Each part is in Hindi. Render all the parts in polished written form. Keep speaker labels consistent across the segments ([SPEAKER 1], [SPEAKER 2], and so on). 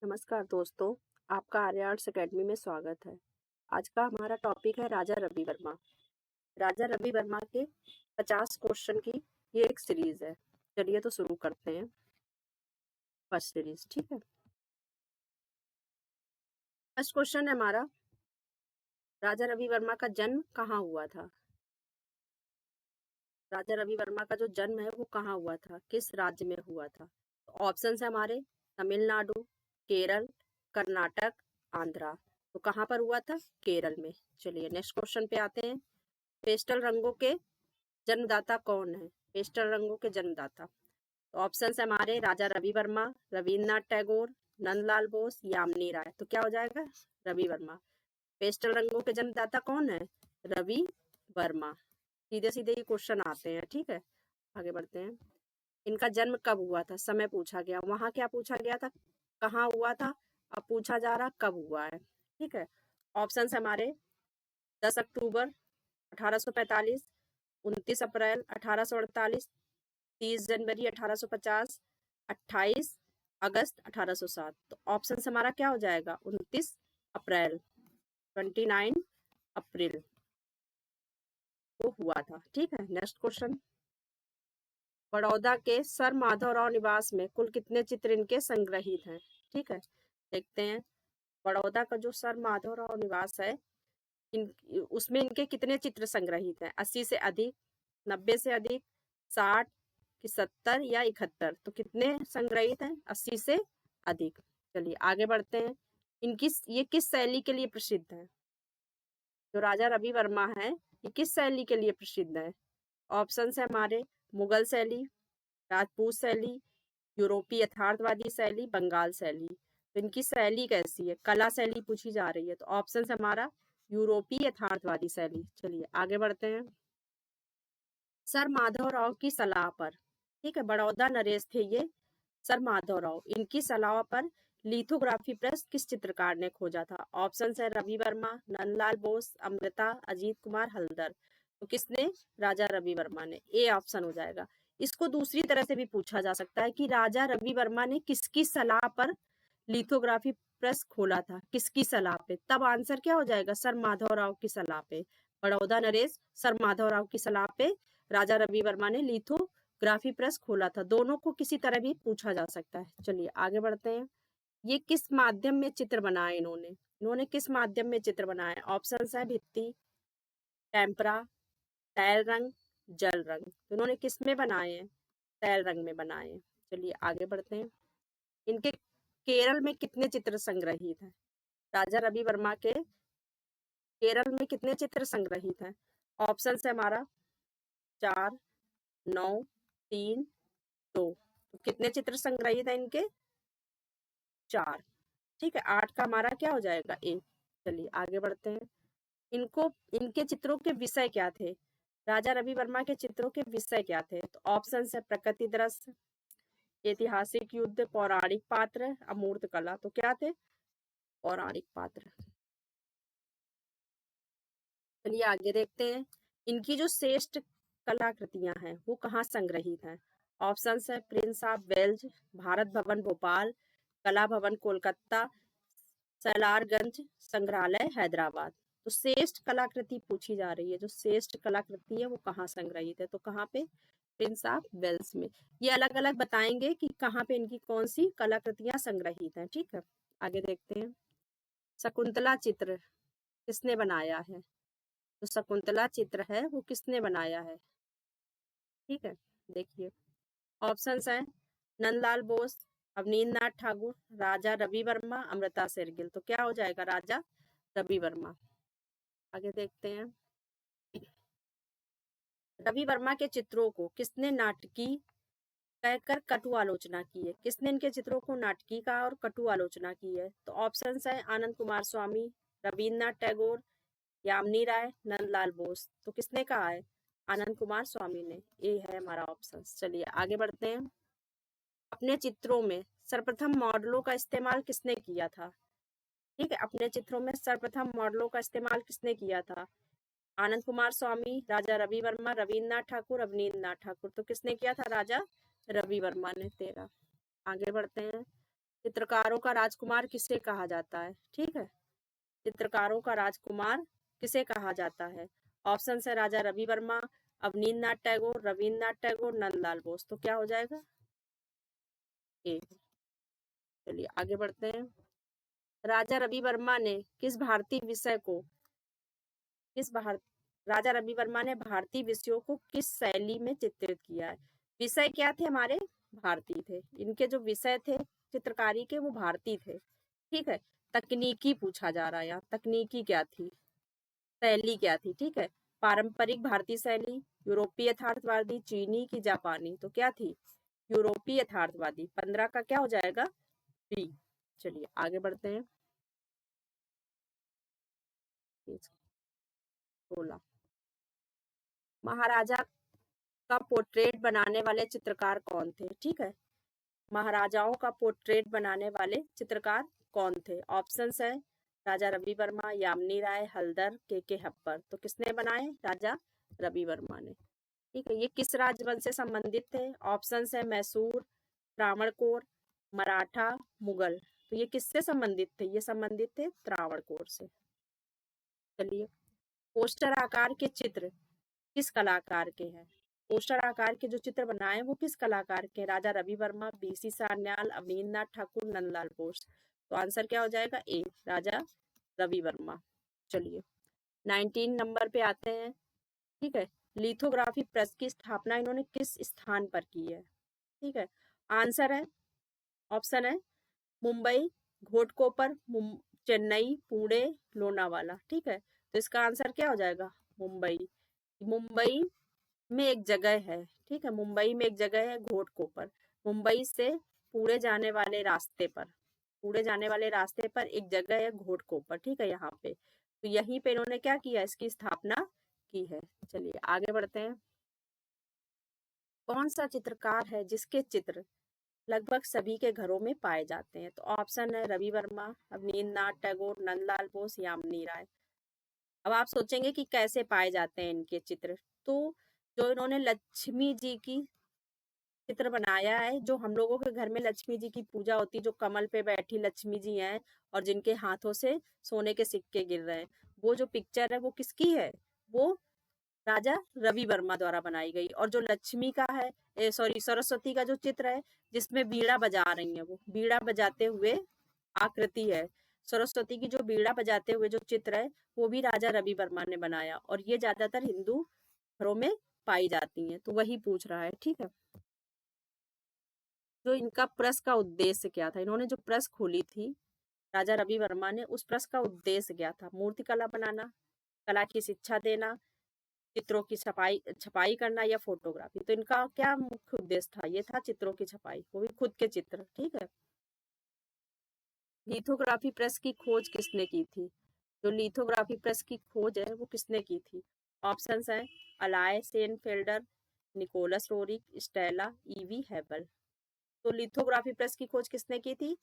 [SPEAKER 1] नमस्कार दोस्तों, आपका आर्य आर्ट्स अकेडमी में स्वागत है। आज का हमारा टॉपिक है राजा रवि वर्मा। राजा रवि वर्मा के 50 क्वेश्चन की ये एक सीरीज है। चलिए तो शुरू करते हैं फर्स्ट सीरीज। ठीक है, फर्स्ट क्वेश्चन है हमारा, राजा रवि वर्मा का जन्म कहाँ हुआ था। राजा रवि वर्मा का जो जन्म है वो कहाँ हुआ था, किस राज्य में हुआ था। तो ऑप्शन है हमारे तमिलनाडु, केरल, कर्नाटक, आंध्रा। तो कहाँ पर हुआ था, केरल में। चलिए नेक्स्ट क्वेश्चन पे आते हैं। पेस्टल रंगों के जन्मदाता कौन है। पेस्टल रंगों के जन्मदाता, तो ऑप्शन है हमारे राजा रवि वर्मा, रविन्द्रनाथ टैगोर, नंदलाल बोस, यामिनी राय। तो क्या हो जाएगा, रवि वर्मा। पेस्टल रंगों के जन्मदाता कौन है, रवि वर्मा। सीधे सीधे ये क्वेश्चन आते हैं। ठीक है, आगे बढ़ते हैं। इनका जन्म कब हुआ था, समय पूछा गया। वहां क्या पूछा गया था, कहाँ हुआ था। अब पूछा जा रहा कब हुआ है। ठीक है, ऑप्शन हमारे 10 अक्टूबर 1845, 29 अप्रैल 1848, 30 जनवरी 1850, 28 अगस्त 1807। तो ऑप्शन हमारा क्या हो जाएगा, 29 अप्रैल, 29 अप्रैल को हुआ था। ठीक है, नेक्स्ट क्वेश्चन। बड़ौदा के सर माधवराव निवास में कुल कितने चित्र इनके संग्रहित हैं। ठीक है, देखते हैं। बड़ौदा का जो सर माधवराव निवास है, उसमें इनके कितने चित्र संग्रहित हैं। 80 से अधिक, 90 से अधिक, 60 कि 70 या 71। तो कितने संग्रहित हैं, 80 से अधिक। चलिए आगे बढ़ते हैं। इनकी ये किस शैली के लिए प्रसिद्ध है। जो राजा रवि वर्मा है ये किस शैली के लिए प्रसिद्ध है। ऑप्शन है हमारे मुगल शैली, राजपूत शैली, यूरोपीय यथार्थवादी शैली, बंगाल शैली। तो इनकी शैली कैसी है, कला शैली पूछी जा रही है। तो ऑप्शन है हमारा यूरोपीय यथार्थवादी शैली। चलिए आगे बढ़ते हैं। सर माधवराव की सलाह पर, ठीक है, बड़ौदा नरेश थे ये सर माधवराव, इनकी सलाह पर लिथोग्राफी प्रेस किस चित्रकार ने खोजा था। ऑप्शन है रवि वर्मा, नंदलाल बोस, अमृता, अजीत कुमार हल्दर। तो किसने, राजा रवि वर्मा ने। ए ऑप्शन हो जाएगा। इसको दूसरी तरह से भी पूछा जा सकता है कि राजा रवि वर्मा ने किसकी सलाह पर लिथोग्राफी प्रेस खोला था, किसकी सलाह पे। तब आंसर क्या हो जाएगा, सर माधवराव की सलाह पे। बड़ौदा नरेश सर माधवराव की सलाह पे राजा रवि वर्मा ने लिथोग्राफी प्रेस खोला था। दोनों को किसी तरह भी पूछा जा सकता है। चलिए आगे बढ़ते हैं। ये किस माध्यम में चित्र बनाए इन्होंने, इन्होंने किस माध्यम में चित्र बनाए। ऑप्शन है भित्ति, टेम्परा, तैल रंग, जल रंग। तो इन्होंने किस में बनाए हैं, तैल रंग में बनाए हैं। चलिए आगे बढ़ते हैं। इनके केरल में कितने चित्र संग्रहित हैं। राजा रवि वर्मा के केरल में कितने चित्र संग्रहित हैं। ऑप्शन है हमारा 4, 9, 3, 2। तो कितने चित्र संग्रहित है इनके, 4। ठीक है, 8 का हमारा क्या हो जाएगा, ए। चलिए आगे बढ़ते हैं। इनको इनके चित्रों के विषय क्या थे। राजा रवि वर्मा के चित्रों के विषय क्या थे। तो ऑप्शन है प्रकृति दृश्य, ऐतिहासिक युद्ध, पौराणिक पात्र, अमूर्त कला। तो क्या थे, पौराणिक पात्र। चलिए आगे देखते हैं। इनकी जो श्रेष्ठ कलाकृतियां हैं वो कहाँ संग्रहित हैं। ऑप्शन है Prince of Wales, Bharat Bhavan Bhopal, कला भवन कोलकाता, सलारगंज संग्रहालय हैदराबाद। तो श्रेष्ठ कलाकृति पूछी जा रही है, जो श्रेष्ठ कलाकृति है वो कहाँ संग्रहित है। तो कहाँ पे, प्रिंस ऑफ वेल्स में। ये अलग अलग बताएंगे कि कहाँ पे इनकी कौन सी कलाकृतियां संग्रहित हैं। ठीक है, आगे देखते हैं। शकुंतला चित्र किसने बनाया है। तो शकुंतला चित्र है वो किसने बनाया है। ठीक है, देखिए ऑप्शंस हैं नंदलाल बोस, अवनींद्रनाथ ठाकुर, राजा रवि वर्मा, अमृता शेरगिल। तो क्या हो जाएगा, राजा रवि वर्मा। आगे देखते हैं। रवि वर्मा के चित्रों को किसने नाटकी कहकर कटु आलोचना की है। किसने इनके चित्रों को नाटकी का और कटु आलोचना की है। तो ऑप्शन है आनंद कुमार स्वामी, रविन्द्रनाथ टैगोर, यामिनी राय, नंदलाल बोस। तो किसने कहा है, आनंद कुमार स्वामी ने। ये है हमारा ऑप्शन। चलिए आगे बढ़ते हैं। अपने चित्रों में सर्वप्रथम मॉडलों का इस्तेमाल किसने किया था। ठीक है, अपने चित्रों में सर्वप्रथम मॉडलों का इस्तेमाल किसने किया था। आनंद कुमार स्वामी, राजा रवि वर्मा, रविन्द्रनाथ ठाकुर, अवनींद्रनाथ ठाकुर। तो किसने किया था, राजा रवि वर्मा ने। 13। आगे बढ़ते हैं। चित्रकारों का राजकुमार किसे कहा जाता है? ठीक है, चित्रकारों का राजकुमार किसे कहा जाता है? ऑप्शन है राजा रवि वर्मा, अवनींद्रनाथ टैगोर, रविन्द्रनाथ टैगोर, नंदलाल बोस। तो क्या हो जाएगा? ए। चलिए आगे बढ़ते हैं। राजा रवि वर्मा ने किस भारतीय विषय को किस भार राजा रवि वर्मा ने भारतीय विषयों को किस शैली में चित्रित किया है? विषय क्या थे हमारे? भारतीय थे। इनके जो विषय थे चित्रकारी के वो भारतीय थे। ठीक है, तकनीकी पूछा जा रहा है यहाँ, तकनीकी क्या थी, शैली क्या थी? ठीक है, पारंपरिक भारतीय शैली, यूरोपीय यथार्थवादी, चीनी की जापानी। तो क्या थी? यूरोपीय यथार्थवादी। 15 का क्या हो जाएगा? बी। चलिए आगे बढ़ते हैं। 16 महाराजा का पोर्ट्रेट बनाने वाले चित्रकार कौन थे? ठीक है, महाराजाओं का पोर्ट्रेट बनाने वाले चित्रकार कौन थे? ऑप्शंस है राजा रवि वर्मा, यामिनी राय, हल्दर, के हप्पर। तो किसने बनाए? राजा रवि वर्मा ने। ठीक है, ये किस राजवंश से संबंधित थे? ऑप्शंस है मैसूर, त्रावणकोर, मराठा, मुगल। तो ये किससे संबंधित थे? ये संबंधित थे त्रावणकोर से। चलिए, पोस्टर आकार के चित्र किस कलाकार के हैं? पोस्टर आकार के जो चित्र बनाए वो किस कलाकार के? राजा रवि वर्मा, बीसी सान्याल, अवनींद्रनाथ ठाकुर, नंदलाल बोस। तो आंसर क्या हो जाएगा? ए, राजा रवि वर्मा। चलिए 19 नंबर पे आते हैं। ठीक है, लिथोग्राफी प्रेस की स्थापना इन्होंने किस स्थान पर की है? ठीक है, आंसर है, ऑप्शन है मुंबई, घोटकोपर, चेन्नई, पुणे, लोनावाला। ठीक है, तो इसका आंसर क्या हो जाएगा? मुंबई। मुंबई में एक जगह है, ठीक है, मुंबई में एक जगह है घोटकोपर। मुंबई से पुणे जाने वाले रास्ते पर एक जगह है घोटकोपर। ठीक है, यहाँ पे तो यहीं पे इन्होंने क्या किया? इसकी स्थापना की है। चलिए आगे बढ़ते हैं। कौन सा चित्रकार है जिसके चित्र लगभग सभी के घरों में पाए जाते हैं? तो ऑप्शन है रवि वर्मा, अवनींद्रनाथ टैगोर, नंदलाल बोस, यामिनी राय। अब आप सोचेंगे कि कैसे पाए जाते हैं इनके चित्र। तो जो इन्होंने लक्ष्मी जी की चित्र बनाया है, जो हम लोगों के घर में लक्ष्मी जी की पूजा होती है, जो कमल पे बैठी लक्ष्मी जी हैं और जिनके हाथों से सोने के सिक्के गिर रहे हैं, वो जो पिक्चर है वो किसकी है? वो राजा रवि वर्मा द्वारा बनाई गई। और जो लक्ष्मी का है, सॉरी, सरस्वती का जो चित्र है जिसमें बीड़ा बजा रही है, वो बीड़ा बजाते हुए आकृति है, सरस्वती की जो बीड़ा बजाते हुए जो चित्र है वो भी राजा रवि वर्मा ने बनाया। और ये ज्यादातर हिंदू घरों में पाई जाती हैं, तो वही पूछ रहा है। ठीक है, जो इनका प्रेस का उद्देश्य क्या था? इन्होंने जो प्रेस खोली थी राजा रवि वर्मा ने, उस प्रेस का उद्देश्य क्या था? मूर्तिकला बनाना, कला की शिक्षा देना, चित्रों की छपाई करना, या फोटोग्राफी। तो इनका क्या मुख्य उद्देश्य था? ये था चित्रों की छपाई, वो भी खुद के चित्र। ठीक है, लिथोग्राफी प्रेस की खोज किसने की थी? जो लिथोग्राफी प्रेस की खोज है वो किसने की थी? ऑप्शंस है अलाय सेनफेल्डर, निकोलस रोरिक, स्टेला, ईवी हेबल। तो लिथोग्राफी प्रेस की खोज किसने की थी?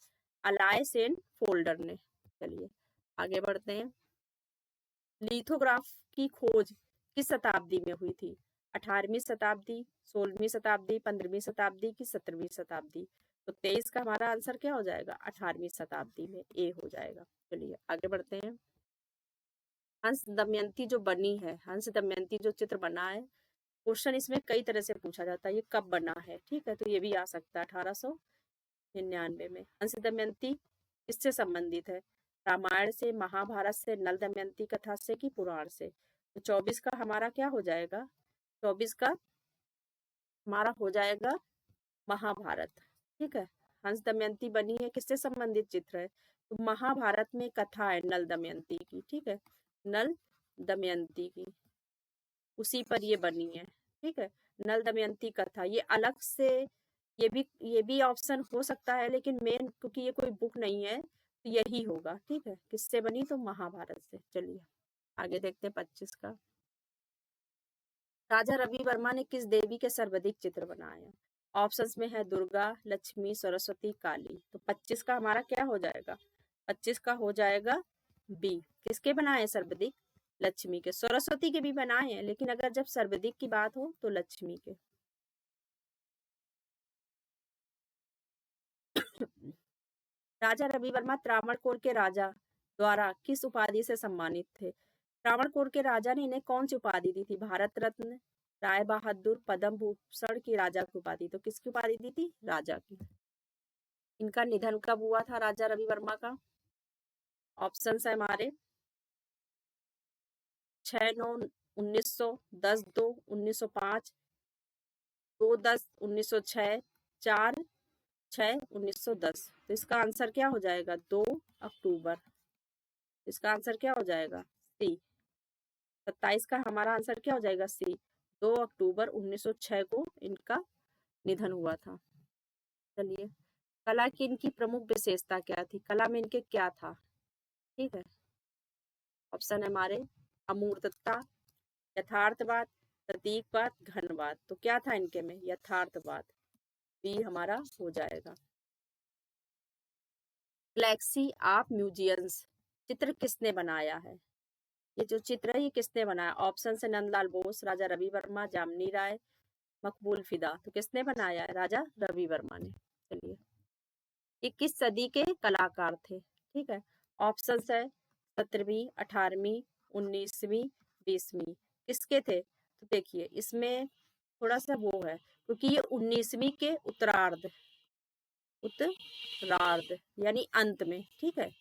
[SPEAKER 1] अलाय सेन फोल्डर ने। चलिए आगे बढ़ते हैं। लिथोग्राफ की खोज किस शताब्दी में हुई थी? 18वीं शताब्दी, 16वीं शताब्दी, 15वीं शताब्दी की 17वीं शताब्दी। तो 23 का हमारा आंसर क्या हो जाएगा? 18वीं शताब्दी में, ए हो जाएगा। चलिए आगे बढ़ते हैं। हंस दमयंती जो बनी है, हंस दमयंती जो चित्र बना है, क्वेश्चन इसमें कई तरह से पूछा जाता है, ये कब बना है? ठीक है, तो ये भी आ सकता है 1899 में। हंस दमयंती किससे संबंधित है? रामायण से, महाभारत से, नल दमयंती कथा से, कि पुराण से? तो 24 का हमारा क्या हो जाएगा? 24 का हमारा हो जाएगा महाभारत। ठीक है, हंस दमयंती बनी है, किससे संबंधित चित्र है? तो महाभारत में कथा है नल दमयंती की। ठीक है, नल दमयंती की, उसी पर ये बनी है। ठीक है, नल दमयंती कथा, ये अलग से, ये भी ऑप्शन हो सकता है, लेकिन मेन क्योंकि ये कोई बुक नहीं है तो यही होगा। ठीक है, किससे बनी? तो महाभारत से। चलिए आगे देखते हैं 25 का। राजा रवि वर्मा ने किस देवी के सर्वाधिक चित्र बनाए हैं? ऑप्शंस में है दुर्गा, लक्ष्मी, सरस्वती, काली। तो 25 का हमारा क्या हो जाएगा? 25 का हो जाएगा बी। किसके बनाए हैं सर्वाधिक? लक्ष्मी के। सरस्वती के भी बनाए हैं, लेकिन अगर जब सर्वाधिक की बात हो तो लक्ष्मी के। राजा रवि वर्मा त्रावणकोर के राजा द्वारा किस उपाधि से सम्मानित थे? त्रावणकोर के राजा ने इन्हें कौन सी उपाधि दी थी? भारत रत्न, राय बहादुर, पद्म भूषण की राजा की उपाधि? तो किसकी उपाधि दी थी? राजा की। इनका निधन कब हुआ था राजा रवि वर्मा का? ऑप्शन है हमारे 6/9/1900, 10/2/1905, 2/10/1906, 4/6/1910। तो इसका आंसर क्या हो जाएगा? 2 अक्टूबर। इसका आंसर क्या हो जाएगा? सी। 27 का हमारा आंसर क्या हो जाएगा? सी। 2 अक्टूबर 1906 को इनका निधन हुआ था। चलिए, कला की इनकी प्रमुख विशेषता क्या थी? कला में इनके क्या था? ठीक है, ऑप्शन है हमारे अमूर्तता, यथार्थवाद, प्रतीकवाद, घनवाद। तो क्या था इनके में? यथार्थवाद। बी हमारा हो जाएगा। गैलेक्सी ऑफ म्यूजियम्स चित्र किसने बनाया है? ये जो चित्र है ये किसने बनाया? ऑप्शन है नंदलाल बोस, राजा रवि वर्मा, जामनी राय, मकबूल फिदा। तो किसने बनाया है? राजा रवि वर्मा ने। चलिए, ये किस सदी के कलाकार थे? ठीक है, ऑप्शन है 17वीं, 18वीं, 19वीं, 20वीं। किसके थे? तो देखिए, इसमें थोड़ा सा वो है क्योंकि ये 19वीं के उत्तरार्ध यानी अंत में। ठीक है,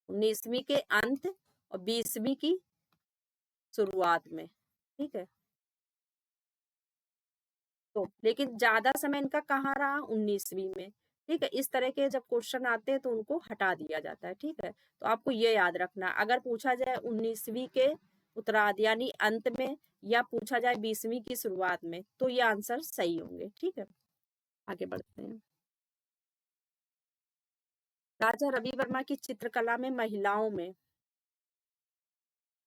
[SPEAKER 1] 19वीं के अंत और 20वीं की शुरुआत में। ठीक है, तो लेकिन ज्यादा समय इनका कहाँ रहा? 19वीं में। ठीक है, इस तरह के जब क्वेश्चन आते हैं तो उनको हटा दिया जाता है। ठीक है, तो आपको ये याद रखना, अगर पूछा जाए 19वीं के उत्तरार्ध यानी अंत में, या पूछा जाए 20वीं की शुरुआत में, तो ये आंसर सही होंगे। ठीक है, आगे बढ़ते हैं। राजा रवि वर्मा की चित्रकला में महिलाओं में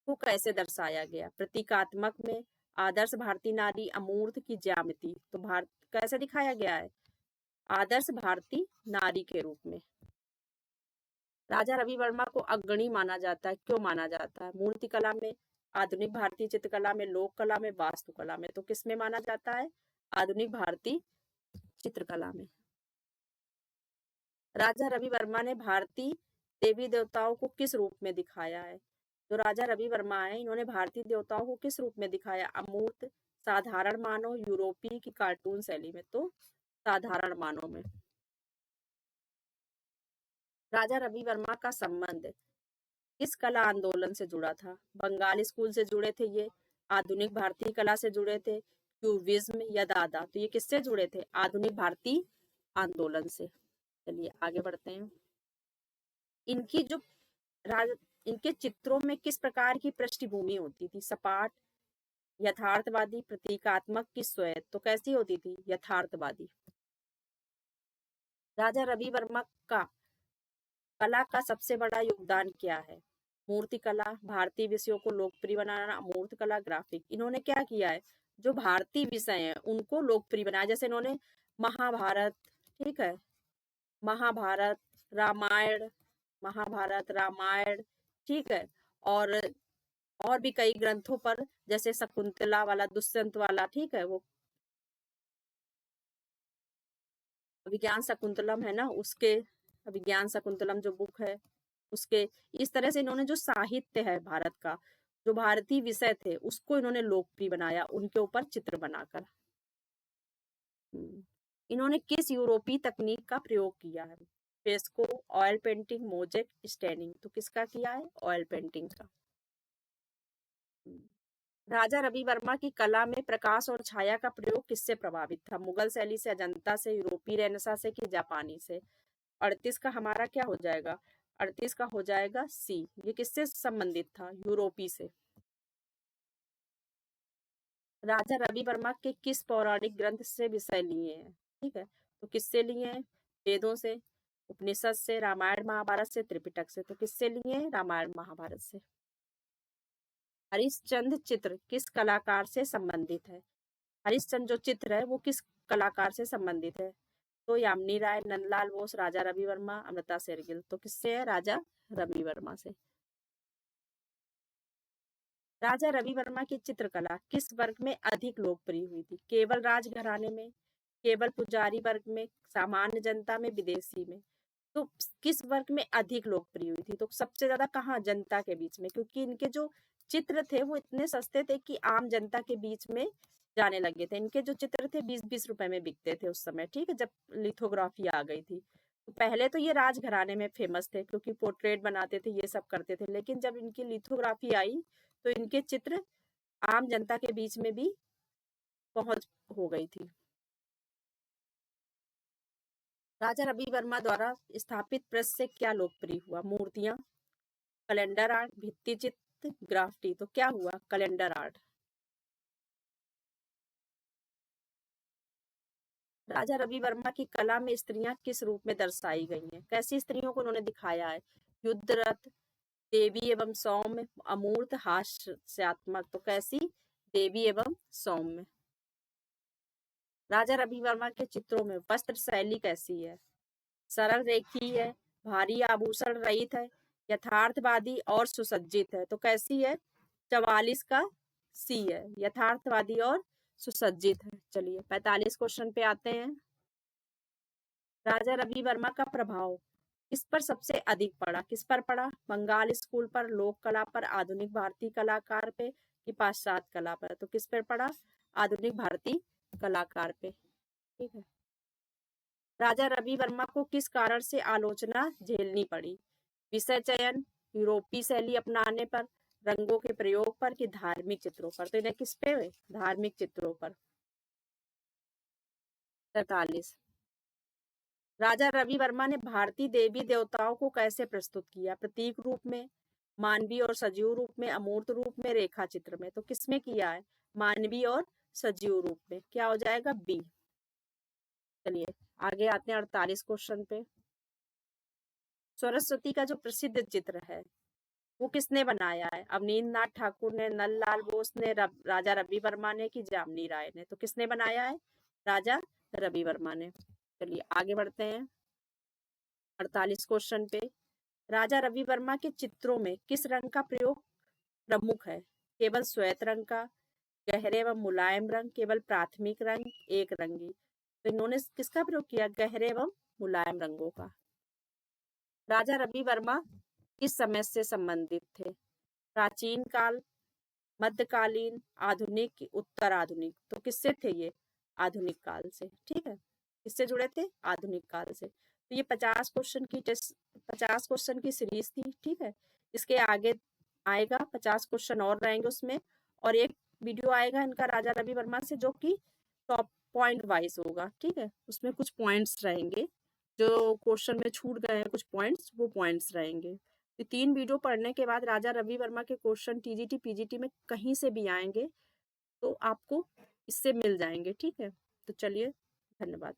[SPEAKER 1] को कैसे दर्शाया गया? प्रतीकात्मक में, आदर्श भारतीय नारी, अमूर्त की ज्यामिति। तो भारत कैसे दिखाया गया है? आदर्श भारतीय नारी के रूप में। राजा रवि वर्मा को अग्रणी माना जाता है। क्यों माना जाता है? मूर्तिकला में, आधुनिक भारतीय चित्रकला में, लोक कला में, वास्तुकला में। तो किसमें माना जाता है? आधुनिक भारतीय चित्रकला में। राजा रवि वर्मा ने भारतीय देवी देवताओं को किस रूप में दिखाया है? जो राजा रवि वर्मा है, इन्होंने भारतीय देवताओं को किस रूप में दिखाया? अमूर्त, साधारण मानव, यूरोपीय की कार्टून शैली में? तो साधारण मानव में। राजा रवि वर्मा का संबंध किस कला आंदोलन से जुड़ा था? बंगाल स्कूल से जुड़े थे ये, आधुनिक भारतीय कला से जुड़े थे, क्यूबिज्म या दादा? तो ये किससे जुड़े थे? आधुनिक भारतीय आंदोलन से। चलिए आगे बढ़ते हैं। इनकी जो इनके चित्रों में किस प्रकार की पृष्ठभूमि होती थी? सपाट, यथार्थवादी, प्रतीकात्मक की स्वैत? तो कैसी होती थी? यथार्थवादी। राजा रवि वर्मा का कला का सबसे बड़ा योगदान क्या है? मूर्ति कला, भारतीय विषयों को लोकप्रिय बनाना, अमूर्त कला, ग्राफिक। इन्होंने क्या किया है? जो भारतीय विषय हैं उनको लोकप्रिय बनाया। जैसे इन्होंने महाभारत, ठीक है, महाभारत, रामायण, ठीक है, और भी कई ग्रंथों पर, जैसे शकुंतला वाला, दुष्यंत वाला, ठीक है, वो अभिज्ञान शकुंतलम है ना, उसके अभिज्ञान शकुंतलम जो बुक है उसके, इस तरह से इन्होंने जो साहित्य है भारत का, जो भारतीय विषय थे, उसको इन्होंने लोकप्रिय बनाया, उनके ऊपर चित्र बनाकर। इन्होंने किस यूरोपीय तकनीक का प्रयोग किया है? Fresco, oil painting, mosaic, staining. तो किसका किया है? ऑयल पेंटिंग का। राजा रवि वर्मा की कला में प्रकाश और छाया का प्रयोग किससे प्रभावित था? मुगल शैली से, अजंता से, यूरोपीय रेनेसां से कि जापानी से? 38 का हमारा क्या हो जाएगा? 38 का हो जाएगा सी। ये किससे संबंधित था? यूरोपी से। राजा रवि वर्मा के किस पौराणिक ग्रंथ से विषय लिए हैं? ठीक है, तो किससे लिए हैं? वेदों से, उपनिषद से, रामायण महाभारत से, त्रिपिटक से? तो किससे लिए हैं? रामायण महाभारत से। हरिश्चंद्र चित्र किस कलाकार से संबंधित है? हरिश्चंद्र जो चित्र है वो किस कलाकार से संबंधित है? तो यामिनी राय, नंदलाल बोस, राजा रवि वर्मा, अमृता शेरगिल। तो किससे है? राजा रवि वर्मा से। राजा रवि वर्मा की चित्रकला किस वर्ग में अधिक लोकप्रिय हुई थी? केवल राजघराने में, केवल पुजारी वर्ग में, सामान्य जनता में, विदेशी में? तो किस वर्ग में अधिक लोकप्रिय हुई थी? तो सबसे ज्यादा कहाँ? जनता के बीच में, क्योंकि इनके जो चित्र थे वो इतने सस्ते थे कि आम जनता के बीच में जाने लगे थे। इनके जो चित्र थे 20-20 रुपए में बिकते थे उस समय, ठीक है, जब लिथोग्राफी आ गई थी। तो पहले तो ये राजघराने में फेमस थे क्योंकि पोर्ट्रेट बनाते थे, ये सब करते थे, लेकिन जब इनकी लिथोग्राफी आई तो इनके चित्र आम जनता के बीच में भी पहुंच हो गई थी। राजा रवि वर्मा द्वारा स्थापित प्रेस से क्या लोकप्रिय हुआ? मूर्तियां, कैलेंडर आर्ट, भित्ति चित्र, ग्राफिटी। तो क्या हुआ? Calendar art. राजा रवि वर्मा की कला में स्त्रियां किस रूप में दर्शाई गई हैं? कैसी स्त्रियों को उन्होंने दिखाया है? युद्धरत, देवी एवं सौम्य, अमूर्त, हास्यात्मक। तो कैसी? देवी एवं सौम्य। राजा रवि वर्मा के चित्रों में वस्त्र शैली कैसी है? सरल रेखी है, भारी आभूषण रहित है, यथार्थवादी और सुसज्जित है। तो कैसी है? 44 का सी है, यथार्थवादी और सुसज्जित है। चलिए 45 क्वेश्चन पे आते हैं। राजा रवि वर्मा का प्रभाव किस पर सबसे अधिक पड़ा? किस पर पड़ा? बंगाल स्कूल पर, लोक कला पर, आधुनिक भारतीय कलाकार पे, कि पाश्चात्य कला पर? तो किस पर पड़ा? आधुनिक भारतीय कलाकार पे। ठीक है। राजा रवि वर्मा को किस कारण से आलोचना झेलनी पड़ी? विषय चयन, यूरोपीय शैली अपनाने पर, रंगों के प्रयोग पर, कि धार्मिक चित्रों पर? तो इन्हें किस पे? धार्मिक चित्रों पर। 43। राजा रवि वर्मा ने भारतीय देवी देवताओं को कैसे प्रस्तुत किया? प्रतीक रूप में, मानवीय और सजीव रूप में, अमूर्त रूप में, रेखा चित्र में? तो किसमें किया है? मानवीय और सजीव रूप में। क्या हो जाएगा? बी। चलिए आगे आते हैं 48 क्वेश्चन पे। सरस्वती का जो प्रसिद्ध चित्र है वो किसने बनाया है? अवनींद्र नाथ ठाकुर ने, नललाल बोस ने, राजा रवि वर्मा ने, कि जामनी राय ने? तो किसने बनाया है? राजा रवि वर्मा ने। चलिए आगे बढ़ते हैं 48 क्वेश्चन पे। राजा रवि वर्मा के चित्रों में किस रंग का प्रयोग प्रमुख है? केवल श्वेत रंग का, गहरे एवं मुलायम रंग, केवल प्राथमिक रंग, एक रंगी? तो इन्होंने किसका प्रयोग किया? गहरे एवं मुलायम रंगों का। राजा रवि वर्मा किस समय से संबंधित थे? प्राचीन काल, मध्यकालीन, आधुनिक, की उत्तर आधुनिक? तो किससे थे ये? आधुनिक काल से। ठीक है, किससे जुड़े थे? आधुनिक काल से। तो ये 50 क्वेश्चन की सीरीज थी। ठीक है, इसके आगे आएगा 50 क्वेश्चन और रहेंगे उसमें, और एक वीडियो आएगा इनका राजा रवि वर्मा से जो कि टॉप पॉइंट वाइज होगा। ठीक है, उसमें कुछ पॉइंट्स रहेंगे जो क्वेश्चन में छूट गए हैं, कुछ पॉइंट्स, वो पॉइंट्स रहेंगे। तो 3 वीडियो पढ़ने के बाद राजा रवि वर्मा के क्वेश्चन टीजीटी पीजीटी में कहीं से भी आएंगे तो आपको इससे मिल जाएंगे। ठीक है, तो चलिए, धन्यवाद।